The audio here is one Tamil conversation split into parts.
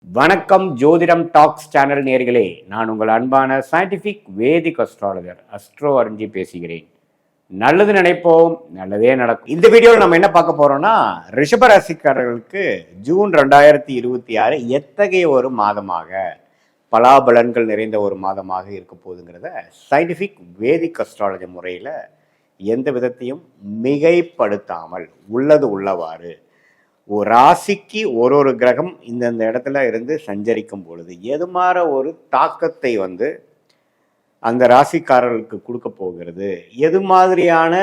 வணக்கம் ஜோதிடம் டாக்ஸ் சேனல் நேர்களே, நான் உங்கள் அன்பான சயின்டிஃபிக் வேதிக் அஸ்ட்ராலஜர் அஸ்ட்ரோ அறிஞ்சி பேசுகிறேன். நல்லது நினைப்போம், நல்லதே நடக்கும். இந்த வீடியோவில் நம்ம என்ன பார்க்க போறோம்னா, ரிஷபராசிக்காரர்களுக்கு ஜூன் 2026 எத்தகைய ஒரு மாதமாக, பலாபலன்கள் நிறைந்த ஒரு மாதமாக இருக்க போகுதுங்கிறத சயின்டிஃபிக் வேதிக் அஸ்ட்ராலஜி முறையில் எந்த விதத்தையும் மிகைப்படுத்தாமல் உள்ளது உள்ளவாறு ஒரு ராசிக்கு ஒரு கிரகம் இந்தந்த இடத்துல இருந்து சஞ்சரிக்கும் பொழுது எது மாதிரி ஒரு தாக்கத்தை அந்த ராசிக்காரர்களுக்கு கொடுக்க போகிறது, எது மாதிரியான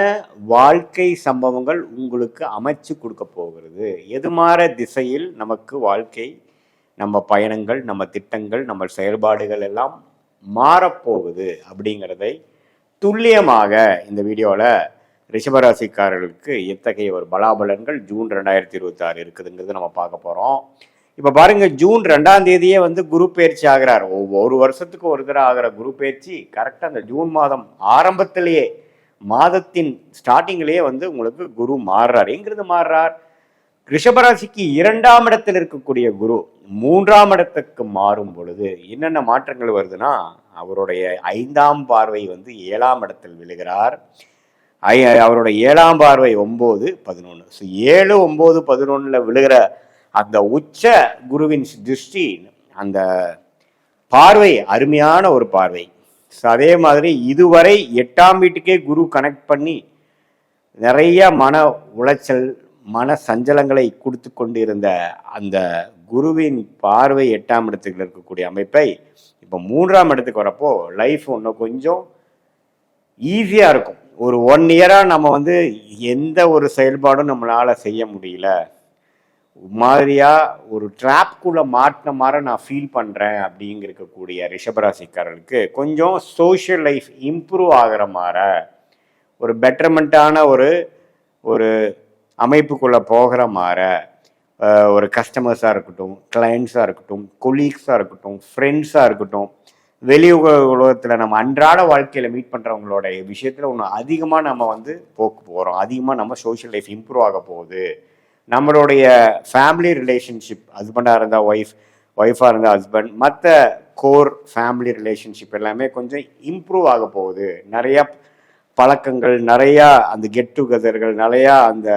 வாழ்க்கை சம்பவங்கள் உங்களுக்கு அமைச்சு கொடுக்க போகிறது, எது மாதிரி திசையில் நமக்கு வாழ்க்கை, நம்ம பயணங்கள், நம்ம திட்டங்கள், நம்ம செயல்பாடுகள் எல்லாம் மாறப்போகுது அப்படிங்கிறதை துல்லியமாக இந்த வீடியோவில் ரிஷபராசிக்காரர்களுக்கு எத்தகைய ஒரு பலாபலன்கள் ஜூன் 2026 இருக்குதுங்கிறது நம்ம பார்க்க போகிறோம். இப்போ பாருங்க, ஜூன் 2ஆம் தேதியே குரு பயிற்சி ஆகிறார். ஒரு வருஷத்துக்கு ஒரு தடவை ஆகிற குரு பயிற்சி கரெக்டாக அந்த ஜூன் மாதம் ஆரம்பத்திலேயே, மாதத்தின் ஸ்டார்டிங்லேயே உங்களுக்கு குரு மாறுறார். எங்கிருந்து மாறுறார்? ரிஷபராசிக்கு 2ஆம் இடத்தில் இருக்கக்கூடிய குரு 3ஆம் இடத்துக்கு மாறும் பொழுது என்னென்ன மாற்றங்கள் வருதுன்னா, அவருடைய 5ஆம் பார்வை 7ஆம் இடத்தில் விழுகிறார். அவரோட 7ஆம் பார்வை 9, 11. ஸோ 7, 9, 11 விழுகிற அந்த உச்ச குருவின் திருஷ்டி, அந்த பார்வை அருமையான ஒரு பார்வை. ஸோ அதே மாதிரி இதுவரை 8ஆம் வீட்டுக்கே குரு கனெக்ட் பண்ணி நிறைய மன உளைச்சல், மன சஞ்சலங்களை கொடுத்து கொண்டு இருந்த அந்த குருவின் பார்வை 8ஆம் இடத்துக்கு இருக்கக்கூடிய அமைப்பை இப்போ 3ஆம் இடத்துக்கு வரப்போ லைஃப் இன்னும் கொஞ்சம் ஈஸியாக இருக்கும். ஒரு 1 இயராக நம்ம எந்த ஒரு செயல்பாடும் நம்மளால் செய்ய முடியல, மாதிரியாக ஒரு ட்ராப்குள்ளே மாட்டின மாதிரி நான் ஃபீல் பண்ணுறேன் அப்படிங்கிருக்கக்கூடிய ரிஷபராசிக்காரர்களுக்கு கொஞ்சம் சோஷியல் லைஃப் இம்ப்ரூவ் ஆகிற மாதிரி, ஒரு பெட்டர்மெண்ட்டான ஒரு அமைப்புக்குள்ளே போகிற மாதிரி, ஒரு கஸ்டமர்ஸாக இருக்கட்டும், கிளைண்ட்ஸாக இருக்கட்டும், கொலீக்ஸாக இருக்கட்டும், ஃப்ரெண்ட்ஸாக இருக்கட்டும், வெளி உலகத்தில் நம்ம அன்றாட வாழ்க்கையில் மீட் பண்ணுறவங்களோட விஷயத்தில் ஒன்று அதிகமாக நம்ம போக்கு போகிறோம். அதிகமாக நம்ம சோஷியல் லைஃப் இம்ப்ரூவ் ஆக போகுது. நம்மளுடைய ஃபேமிலி ரிலேஷன்ஷிப், ஹஸ்பண்டாக இருந்தால் ஒய்ஃபாக இருந்தால் ஹஸ்பண்ட், மற்ற கோர் ஃபேமிலி ரிலேஷன்ஷிப் எல்லாமே கொஞ்சம் இம்ப்ரூவ் ஆக போகுது. நிறையா பழக்கங்கள், நிறையா அந்த கெட் டுகெதர்கள், நிறையா அந்த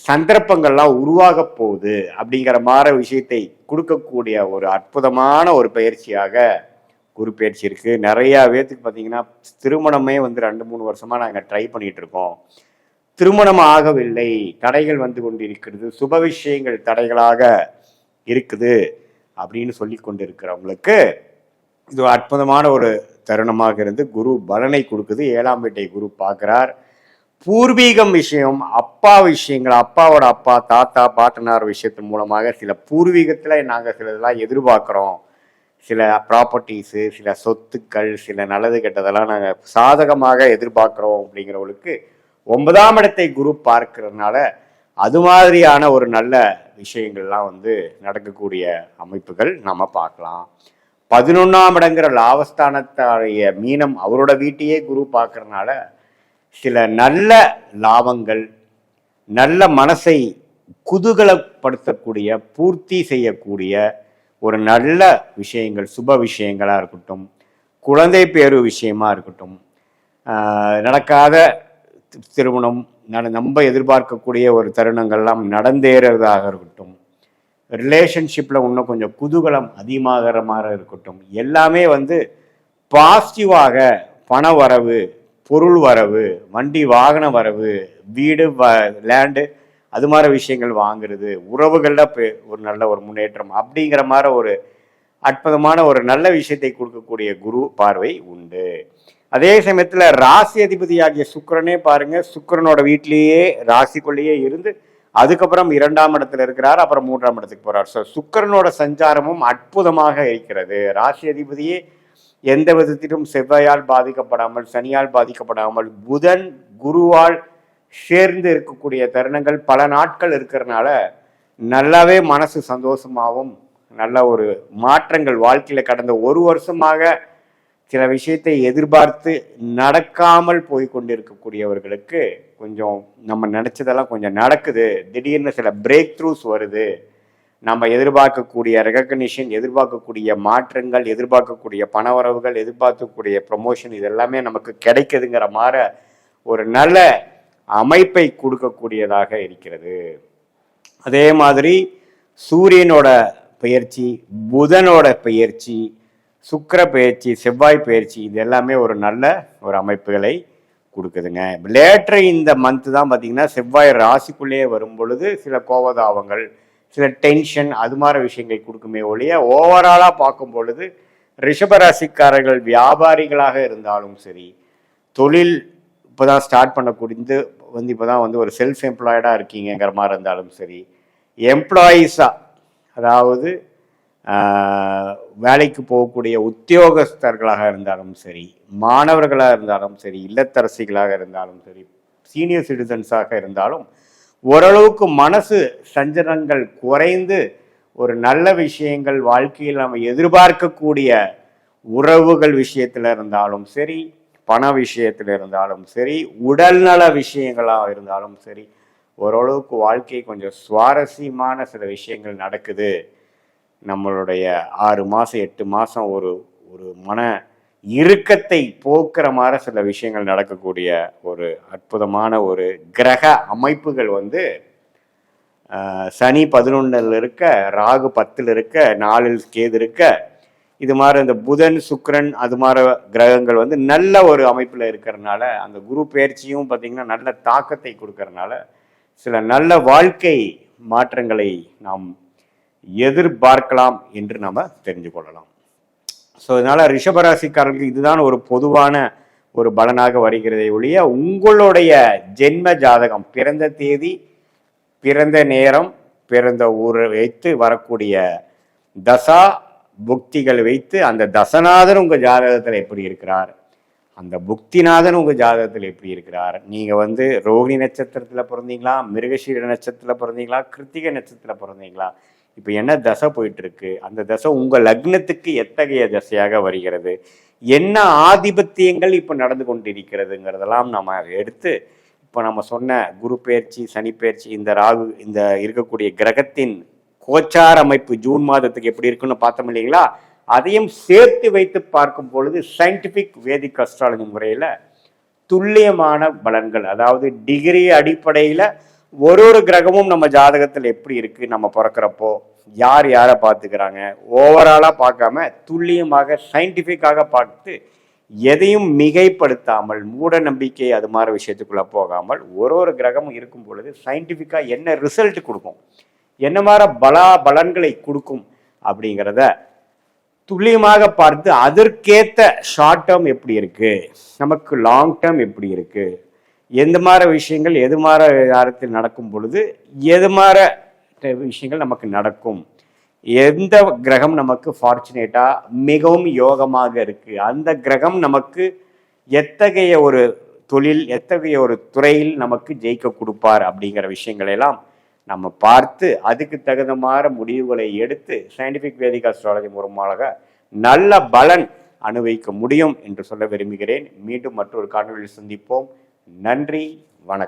சந்தர்ப்பங்கள்லாம் உருவாக போகுது அப்படிங்கிற மாதிரி விஷயத்தை கொடுக்கக்கூடிய ஒரு அற்புதமான ஒரு பயிற்சியாக குரு பயிற்சி இருக்குது. நிறையா பேர்த்துக்கு பார்த்தீங்கன்னா திருமணமே 2-3 வருஷமாக நாங்கள் ட்ரை பண்ணிகிட்டு இருக்கோம், திருமணம் ஆகவில்லை, தடைகள் கொண்டு இருக்கிறது, சுப விஷயங்கள் தடைகளாக இருக்குது அப்படின்னு சொல்லி கொண்டு இருக்கிறவங்களுக்கு இது அற்புதமான ஒரு தருணமாக இருந்து குரு பலனை கொடுக்குது. 7ஆம் வீட்டை குரு பார்க்குறார். பூர்வீகம் விஷயம், அப்பா விஷயங்கள், அப்பாவோட அப்பா, தாத்தா, பாட்டனார் விஷயத்தின் மூலமாக சில பூர்வீகத்தில் நாங்கள் சிலதெல்லாம் எதிர்பார்க்குறோோம், சில ப்ராப்பர்ட்டிஸு, சில சொத்துக்கள், சில நல்லது கெட்டதெல்லாம் நாங்கள் சாதகமாக எதிர்பார்க்குறோம் அப்படிங்கிறவங்களுக்கு 9ஆம் இடத்தை குரு பார்க்கறதுனால அது மாதிரியான ஒரு நல்ல விஷயங்கள்லாம் நடக்கக்கூடிய அமைப்புகள் நம்ம பார்க்கலாம். 11ஆம் இடங்கிற லாபஸ்தானத்தாரிய மீனம் அவரோட வீட்டையே குரு பார்க்கறதுனால சில நல்ல லாபங்கள், நல்ல மனசை குதூகலப்படுத்தக்கூடிய, பூர்த்தி செய்யக்கூடிய ஒரு நல்ல விஷயங்கள், சுப விஷயங்களாக இருக்கட்டும், குழந்தை பேரு விஷயமா இருக்கட்டும், நடக்காத திருமணம் நம்ம எதிர்பார்க்கக்கூடிய ஒரு தருணங்கள்லாம் நடந்தேறதாக இருக்கட்டும், ரிலேஷன்ஷிப்பில் இன்னும் கொஞ்சம் குதூகலம் அதிகமாகிற மாதிரி இருக்கட்டும், எல்லாமே பாசிட்டிவாக பண வரவு, பொருள் வரவு, வண்டி வாகன வரவு, வீடு லேண்டு, அது மாதிரி விஷயங்கள் வாங்குறது, உறவுகளில் ஒரு நல்ல ஒரு முன்னேற்றம் அப்படிங்கிற மாதிரி ஒரு அற்புதமான ஒரு நல்ல விஷயத்தை கொடுக்கக்கூடிய குரு பார்வை உண்டு. அதே சமயத்தில் ராசி அதிபதியாகிய சுக்கிரனே பாருங்க, சுக்கிரனோட வீட்டிலேயே ராசிக்குள்ளேயே இருந்து அதுக்கப்புறம் 2ஆம் இடத்துல இருக்கிறார், அப்புறம் 3ஆம் இடத்துக்கு போறார். ஸோ சுக்கிரனோட சஞ்சாரமும் அற்புதமாக இருக்கிறது. ராசி அதிபதியே எந்த விதத்திலும் செவ்வாயால் பாதிக்கப்படாமல், சனியால் பாதிக்கப்படாமல், புதன் குருவால் சேர்ந்து இருக்கக்கூடிய தருணங்கள் பல நாட்கள் இருக்கிறதுனால நல்லாவே மனசு சந்தோஷமாகவும், நல்ல ஒரு மாற்றங்கள் வாழ்க்கையில் கடந்த ஒரு வருஷமாக சில விஷயத்தை எதிர்பார்த்து நடக்காமல் போய் கொண்டிருக்கக்கூடியவர்களுக்கு கொஞ்சம் நம்ம நினச்சதெல்லாம் கொஞ்சம் நடக்குது, திடீர்னு சில பிரேக் த்ரூஸ் வருது, நம்ம எதிர்பார்க்கக்கூடிய ரெகக்னிஷன், எதிர்பார்க்கக்கூடிய மாற்றங்கள், எதிர்பார்க்கக்கூடிய பணவரவுகள், எதிர்பார்க்கக்கூடிய ப்ரொமோஷன் இது எல்லாமே நமக்கு கிடைக்குதுங்கிற மாதிரி ஒரு நல்ல அமைப்பை கொடுக்கக்கூடியதாக இருக்கிறது. அதே மாதிரி சூரியனோட பெயர்ச்சி, புதனோட பெயர்ச்சி, சுக்கிர பெயர்ச்சி, செவ்வாய் பெயர்ச்சி இது எல்லாமே ஒரு நல்ல ஒரு அமைப்புகளை கொடுக்குதுங்க. லேட்டர் இந்த மந்த் தான் பார்த்தீங்கன்னா செவ்வாய் ராசிக்குள்ளேயே வரும் பொழுது சில கோபதாபங்கள், சில டென்ஷன் அது மாதிரி விஷயங்கள் கொடுக்குமே ஒழிய ஓவராலாக பார்க்கும் பொழுது ரிஷபராசிக்காரர்கள் வியாபாரிகளாக இருந்தாலும் சரி, தொழில் இப்போ தான் ஸ்டார்ட் பண்ணக்கூடியது இப்போ தான் ஒரு செல்ஃப் எம்ப்ளாய்டாக இருக்கீங்கிற மாதிரி இருந்தாலும் சரி, எம்ப்ளாயீஸாக அதாவது வேலைக்கு போகக்கூடிய உத்தியோகஸ்தர்களாக இருந்தாலும் சரி, மாணவர்களாக இருந்தாலும் சரி, இல்லத்தரசிகளாக இருந்தாலும் சரி, சீனியர் சிட்டிசன்ஸாக இருந்தாலும் ஓரளவுக்கு மனசு சஞ்சலங்கள் குறைந்து ஒரு நல்ல விஷயங்கள் வாழ்க்கையில் நம்ம எதிர்பார்க்கக்கூடிய உறவுகள் விஷயத்தில் இருந்தாலும் சரி, பண விஷயத்தில் இருந்தாலும் சரி, உடல்நல விஷயங்களாக இருந்தாலும் சரி, ஓரளவுக்கு வாழ்க்கை கொஞ்சம் சுவாரஸ்யமான சில விஷயங்கள் நடக்குது. நம்மளுடைய 6 மாதம் 8 மாதம் ஒரு மன இறுக்கத்தை போக்குற மாதிரி சில விஷயங்கள் நடக்கக்கூடிய ஒரு அற்புதமான ஒரு கிரக அமைப்புகள் சனி 11 இருக்க, ராகு 10 இருக்க, 4 கேது இருக்க, இது மாதிரி இந்த புதன் சுக்கிரன் அது மாதிரி கிரகங்கள் நல்ல ஒரு அமைப்பில் இருக்கிறதுனால அந்த குரு பயிற்சியும் பார்த்திங்கன்னா நல்ல தாக்கத்தை கொடுக்கறதுனால சில நல்ல வாழ்க்கை மாற்றங்களை நாம் எதிர்பார்க்கலாம் என்று நம்ம தெரிஞ்சு கொள்ளலாம். ஸோ இதனால ரிஷபராசிக்காரர்களுக்கு இதுதான் ஒரு பொதுவான ஒரு பலனாக வருகிறதை ஒழிய உங்களுடைய ஜென்ம ஜாதகம், பிறந்த தேதி, பிறந்த நேரம், பிறந்த ஊரை வைத்து வரக்கூடிய தசா புக்திகள் வைத்து அந்த தசநாதன் உங்கள் ஜாதகத்தில் எப்படி இருக்கிறார், அந்த புக்திநாதன் உங்கள் ஜாதகத்தில் எப்படி இருக்கிறார், நீங்கள் ரோகிணி நட்சத்திரத்தில் பிறந்தீங்களா, மிருகசீர நட்சத்திரத்தில் பிறந்தீங்களா, கிருத்திகை நட்சத்திரத்தில் பிறந்தீங்களா, இப்போ என்ன தசை போயிட்டு இருக்கு, அந்த தசை உங்கள் லக்னத்துக்கு எத்தகைய தசையாக வருகிறது, என்ன ஆதிபத்தியங்கள் இப்போ நடந்து கொண்டிருக்கிறதுங்கிறதெல்லாம் நம்ம எடுத்து இப்போ நம்ம சொன்ன குரு பயிற்சி, சனி பயிற்சி, இந்த ராகு, இந்த இருக்கக்கூடிய கிரகத்தின் கோச்சார அமைப்பு ஜூன் மாதத்துக்கு எப்படி இருக்குன்னு பார்த்தோம் இல்லைங்களா, அதையும் சேர்த்து வைத்து பார்க்கும் பொழுது சயின்டிஃபிக் வேதிக் அஸ்ட்ராலஜி முறையில் துல்லியமான பலன்கள், அதாவது டிகிரி அடிப்படையில் ஒரு கிரகமும் நம்ம ஜாதகத்தில் எப்படி இருக்கு, நம்ம பிறக்கிறப்போ யார் யாரை பார்த்துக்கிறாங்க, ஓவராலாக பார்க்காம துல்லியமாக சயின்டிஃபிக்காக பார்த்து எதையும் மிகைப்படுத்தாமல் மூட நம்பிக்கை அது மாதிரி விஷயத்துக்குள்ளே போகாமல் ஒரு கிரகமும் இருக்கும் பொழுது சயின்டிஃபிக்காக என்ன ரிசல்ட் கொடுக்கும், என்ன மாதிரி பலன்களை கொடுக்கும் அப்படிங்கிறத துல்லியமாக பார்த்து அதற்கேற்ற ஷார்ட் டேர்ம் எப்படி இருக்கு, நமக்கு லாங் டேர்ம் எப்படி இருக்கு, எந்த மாதிரி விஷயங்கள் எது மாதிரி நேரத்தில் நடக்கும் பொழுது எது மாதிரி விஷயங்கள் நமக்கு நடக்கும், எந்த கிரகம் நமக்கு ஃபார்ச்சுனேட்டாக மிகவும் யோகமாக இருக்கு, அந்த கிரகம் நமக்கு எத்தகைய ஒரு தொழில், எத்தகைய ஒரு துறையில் நமக்கு ஜெயிக்க கொடுப்பார் அப்படிங்கிற விஷயங்களெல்லாம் நம்ம பார்த்து அதுக்கு தகுந்த மாதிரி முடிவுகளை எடுத்து சயின்டிஃபிக் வேதிக் அஸ்ட்ராலஜி மூலமாக நல்ல பலன் அனுபவிக்க முடியும் என்று சொல்ல விரும்புகிறேன். மீண்டும் மற்றொரு காணொலியில் சந்திப்போம். நன்றி, வணக்கம்.